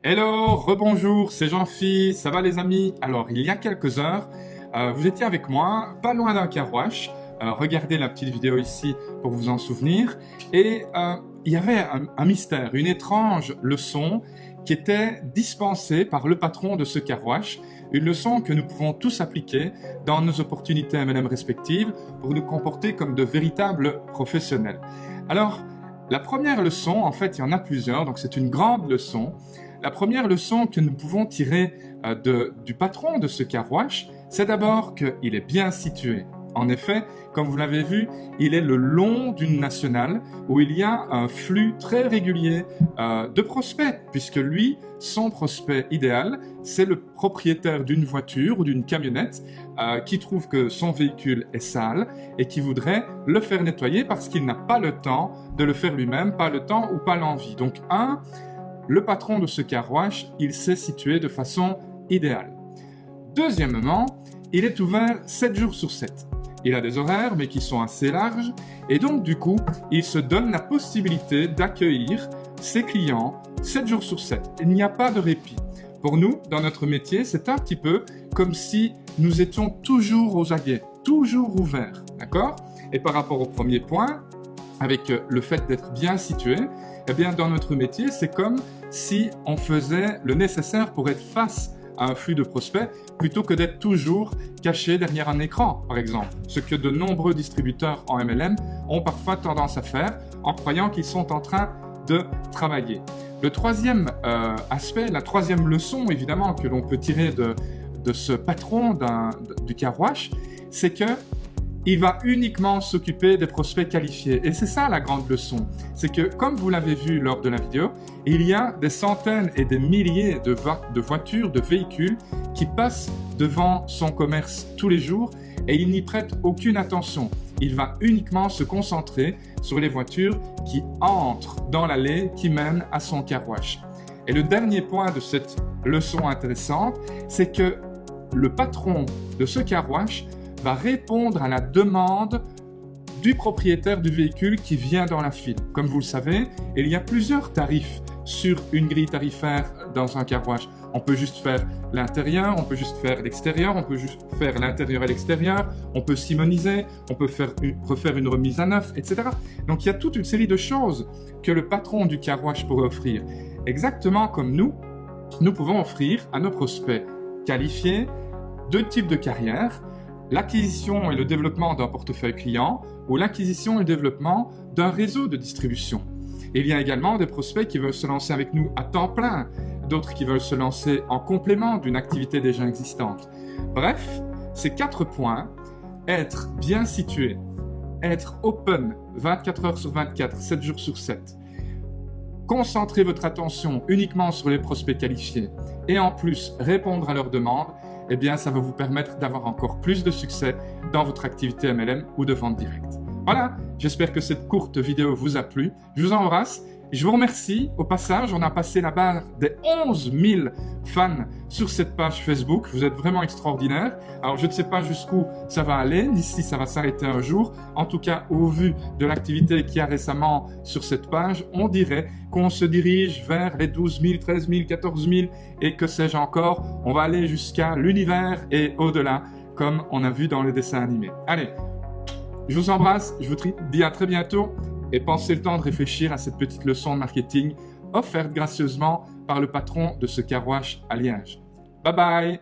Hello, rebonjour, c'est Jean-Phi, ça va les amis? Alors, il y a quelques heures, vous étiez avec moi, pas loin d'un car wash. Regardez la petite vidéo ici pour vous en souvenir. Et il y avait un mystère, une étrange leçon qui était dispensée par le patron de ce car wash. Une leçon que nous pouvons tous appliquer dans nos opportunités MLM respectives pour nous comporter comme de véritables professionnels. Alors, la première leçon, en fait, il y en a plusieurs, donc c'est une grande leçon. La première leçon que nous pouvons tirer du patron de ce car wash, c'est d'abord qu'il est bien situé. En effet, comme vous l'avez vu, il est le long d'une nationale où il y a un flux très régulier de prospects, puisque lui, son prospect idéal, c'est le propriétaire d'une voiture ou d'une camionnette qui trouve que son véhicule est sale et qui voudrait le faire nettoyer parce qu'il n'a pas le temps de le faire lui-même, pas le temps ou pas l'envie. Donc, le patron de ce car wash, il s'est situé de façon idéale. Deuxièmement, il est ouvert 7 jours sur 7. Il a des horaires, mais qui sont assez larges, et donc du coup, il se donne la possibilité d'accueillir ses clients 7 jours sur 7. Il n'y a pas de répit. Pour nous, dans notre métier, c'est un petit peu comme si nous étions toujours aux aguets, toujours ouverts, d'accord? Et par rapport au premier point, avec le fait d'être bien situé, eh bien, dans notre métier, c'est comme si on faisait le nécessaire pour être face à un flux de prospects plutôt que d'être toujours caché derrière un écran, par exemple. Ce que de nombreux distributeurs en MLM ont parfois tendance à faire en croyant qu'ils sont en train de travailler. Le troisième aspect, la troisième leçon évidemment que l'on peut tirer de ce patron du car wash, c'est que il va uniquement s'occuper des prospects qualifiés. Et c'est ça la grande leçon. C'est que, comme vous l'avez vu lors de la vidéo, il y a des centaines et des milliers de voitures, de véhicules qui passent devant son commerce tous les jours et il n'y prête aucune attention. Il va uniquement se concentrer sur les voitures qui entrent dans l'allée qui mène à son car wash. Et le dernier point de cette leçon intéressante, c'est que le patron de ce car wash va répondre à la demande du propriétaire du véhicule qui vient dans la file. Comme vous le savez, il y a plusieurs tarifs sur une grille tarifaire dans un car wash. On peut juste faire l'intérieur, on peut juste faire l'extérieur, on peut juste faire l'intérieur et l'extérieur, on peut simoniser, on peut refaire une remise à neuf, etc. Donc il y a toute une série de choses que le patron du car wash pourrait offrir. Exactement comme nous pouvons offrir à nos prospects qualifiés 2 types de carrières: l'acquisition et le développement d'un portefeuille client ou l'acquisition et le développement d'un réseau de distribution. Il y a également des prospects qui veulent se lancer avec nous à temps plein, d'autres qui veulent se lancer en complément d'une activité déjà existante. Bref, ces 4 points, être bien situé, être open 24 heures sur 24, 7 jours sur 7, concentrer votre attention uniquement sur les prospects qualifiés et en plus répondre à leurs demandes, eh bien, ça va vous permettre d'avoir encore plus de succès dans votre activité MLM ou de vente directe. Voilà, j'espère que cette courte vidéo vous a plu. Je vous embrasse. Je vous remercie. Au passage, on a passé la barre des 11 000 fans sur cette page Facebook. Vous êtes vraiment extraordinaires. Alors, je ne sais pas jusqu'où ça va aller, ni si ça va s'arrêter un jour. En tout cas, au vu de l'activité qu'il y a récemment sur cette page, on dirait qu'on se dirige vers les 12 000, 13 000, 14 000 et que sais-je encore. On va aller jusqu'à l'univers et au-delà, comme on a vu dans les dessins animés. Allez, je vous embrasse. Je vous dis à très bientôt. Et pensez le temps de réfléchir à cette petite leçon de marketing offerte gracieusement par le patron de ce car wash à Liège. Bye bye!